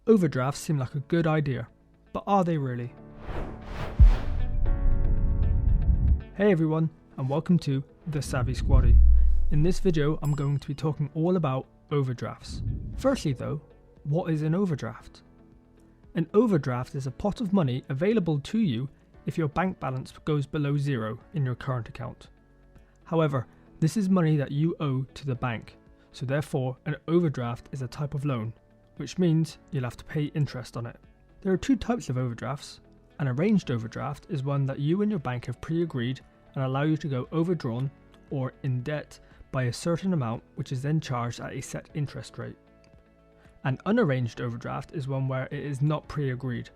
Overdrafts seem like a good idea, but are they really? Hey everyone, and welcome to The Savvy Squaddie. In this video, I'm going to be talking all about overdrafts. Firstly though, what is an overdraft? An overdraft is a pot of money available to you if your bank balance goes below zero in your current account. However, this is money that you owe to the bank, so therefore an overdraft is a type of loan, which means you'll have to pay interest on it. There are two types of overdrafts. An arranged overdraft is one that you and your bank have pre-agreed and allow you to go overdrawn or in debt by a certain amount, which is then charged at a set interest rate. An unarranged overdraft is one where it is not pre-agreed,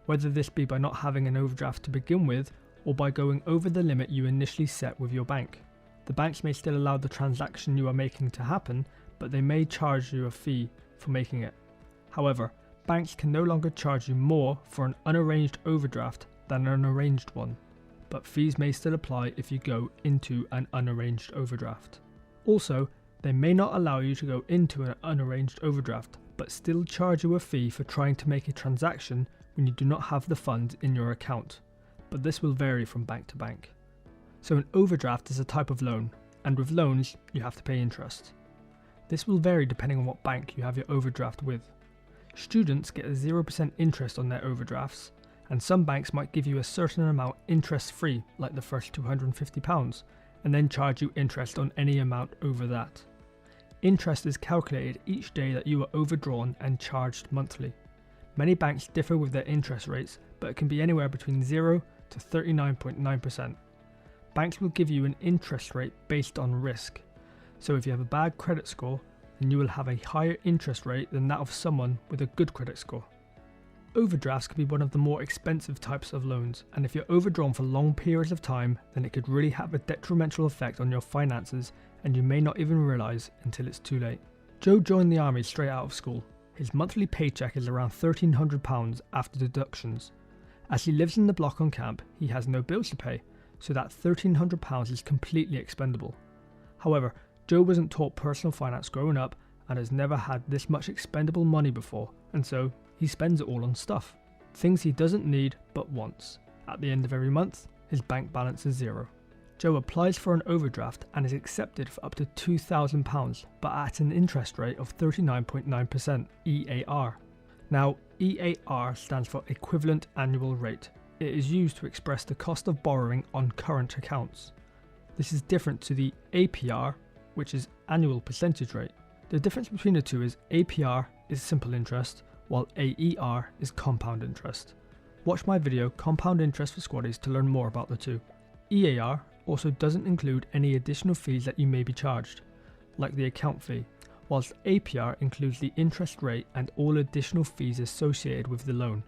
whether this be by not having an overdraft to begin with or by going over the limit you initially set with your bank. The banks may still allow the transaction you are making to happen, but they may charge you a fee for making it. However, banks can no longer charge you more for an unarranged overdraft than an arranged one, but fees may still apply if you go into an unarranged overdraft. Also, they may not allow you to go into an unarranged overdraft, but still charge you a fee for trying to make a transaction when you do not have the funds in your account, but this will vary from bank to bank. So an overdraft is a type of loan, and with loans, you have to pay interest. This will vary depending on what bank you have your overdraft with. Students get a 0% interest on their overdrafts, and some banks might give you a certain amount interest-free, like the first £250, and then charge you interest on any amount over that. Interest is calculated each day that you are overdrawn and charged monthly. Many banks differ with their interest rates, but it can be anywhere between 0 to 39.9%. Banks will give you an interest rate based on risk. So if you have a bad credit score, then you will have a higher interest rate than that of someone with a good credit score. Overdrafts can be one of the more expensive types of loans, and if you're overdrawn for long periods of time, then it could really have a detrimental effect on your finances, and you may not even realise until it's too late. Joe joined the army straight out of school. His monthly paycheck is around £1,300 after deductions. As he lives in the block on camp, he has no bills to pay, so that £1,300 is completely expendable. However, Joe wasn't taught personal finance growing up and has never had this much expendable money before, and so he spends it all on stuff. Things he doesn't need but wants. At the end of every month, his bank balance is zero. Joe applies for an overdraft and is accepted for up to £2,000, but at an interest rate of 39.9% EAR. Now, EAR stands for Equivalent Annual Rate. It is used to express the cost of borrowing on current accounts. This is different to the APR, which is annual percentage rate. The difference between the two is APR is simple interest, while AER is compound interest. Watch my video Compound Interest for Squaddies to learn more about the two. EAR also doesn't include any additional fees that you may be charged, like the account fee, whilst APR includes the interest rate and all additional fees associated with the loan.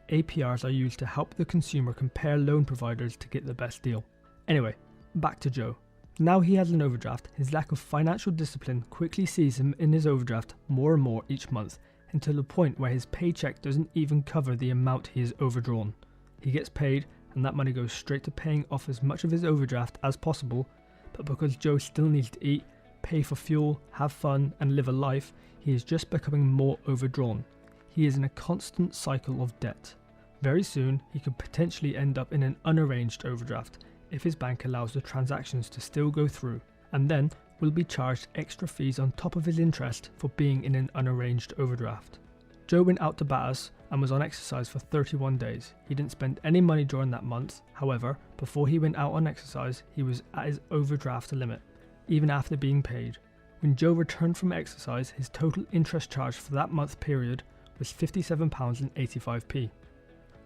APRs are used to help the consumer compare loan providers to get the best deal. Anyway, back to Joe. Now he has an overdraft, his lack of financial discipline quickly sees him in his overdraft more and more each month, until the point where his paycheck doesn't even cover the amount he is overdrawn. He gets paid, and that money goes straight to paying off as much of his overdraft as possible, but because Joe still needs to eat, pay for fuel, have fun, and live a life, he is just becoming more overdrawn. He is in a constant cycle of debt. Very soon, he could potentially end up in an unarranged overdraft, if his bank allows the transactions to still go through, and then will be charged extra fees on top of his interest for being in an unarranged overdraft. Joe went out to Batas and was on exercise for 31 days. He didn't spend any money during that month. However, before he went out on exercise, he was at his overdraft limit, even after being paid. When Joe returned from exercise, his total interest charge for that month period was £57.85.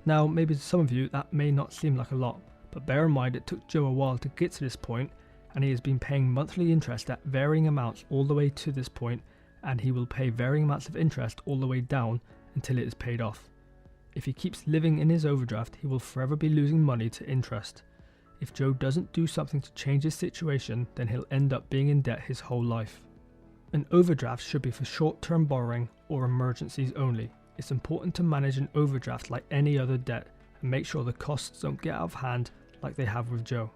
Now, maybe to some of you that may not seem like a lot, but bear in mind it took Joe a while to get to this point, and he has been paying monthly interest at varying amounts all the way to this point, and he will pay varying amounts of interest all the way down until it is paid off. If he keeps living in his overdraft, he will forever be losing money to interest. If Joe doesn't do something to change his situation, then he'll end up being in debt his whole life. An overdraft should be for short-term borrowing or emergencies only. It's important to manage an overdraft like any other debt and make sure the costs don't get out of hand like they have with Joe.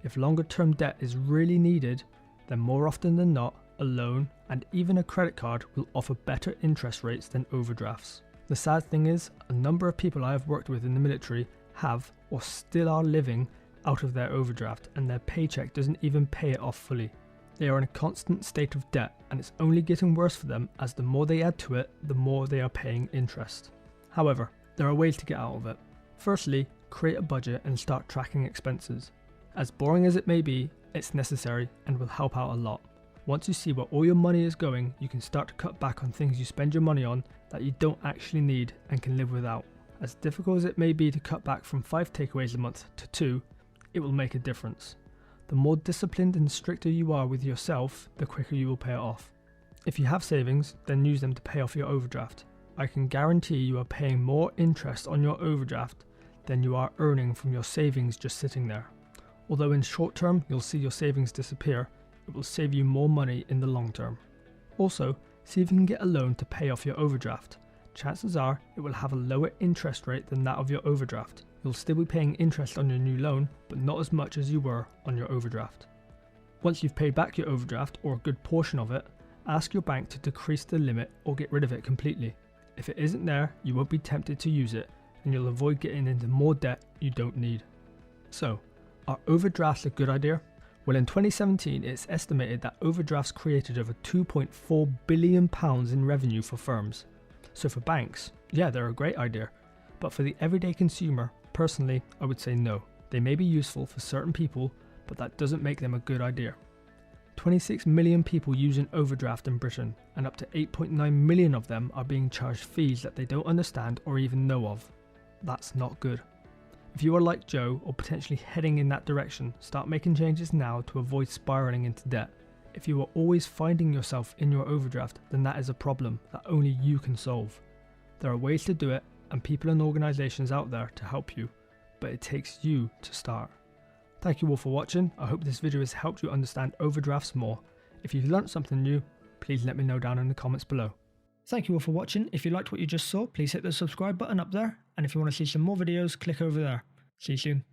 If longer term debt is really needed, then more often than not, a loan and even a credit card will offer better interest rates than overdrafts. The sad thing is, a number of people I have worked with in the military have or still are living out of their overdraft, and their paycheck doesn't even pay it off fully. They are in a constant state of debt, and it's only getting worse for them as the more they add to it, the more they are paying interest. However, there are ways to get out of it. Firstly, create a budget and start tracking expenses. As boring as it may be, it's necessary and will help out a lot. Once you see where all your money is going, you can start to cut back on things you spend your money on that you don't actually need and can live without. As difficult as it may be to cut back from 5 takeaways a month to 2, it will make a difference. The more disciplined and stricter you are with yourself, the quicker you will pay it off. If you have savings, then use them to pay off your overdraft. I can guarantee you are paying more interest on your overdraft than you are earning from your savings just sitting there. Although in short term you'll see your savings disappear, it will save you more money in the long term. Also, see if you can get a loan to pay off your overdraft. Chances are it will have a lower interest rate than that of your overdraft. You'll still be paying interest on your new loan, but not as much as you were on your overdraft. Once you've paid back your overdraft, or a good portion of it, ask your bank to decrease the limit or get rid of it completely. If it isn't there, you won't be tempted to use it, and you'll avoid getting into more debt you don't need. So, are overdrafts a good idea? Well, in 2017, it's estimated that overdrafts created over £2.4 billion in revenue for firms. So for banks, yeah, they're a great idea. But for the everyday consumer, personally, I would say no. They may be useful for certain people, but that doesn't make them a good idea. 26 million people use an overdraft in Britain, and up to 8.9 million of them are being charged fees that they don't understand or even know of. That's not good. If you are like Joe, or potentially heading in that direction, start making changes now to avoid spiraling into debt. If you are always finding yourself in your overdraft, then that is a problem that only you can solve. There are ways to do it, and people and organisations out there to help you, but it takes you to start. Thank you all for watching. I hope this video has helped you understand overdrafts more. If you've learnt something new, please let me know down in the comments below. Thank you all for watching. If you liked what you just saw, please hit the subscribe button up there, and if you want to see some more videos, click over there. See you soon.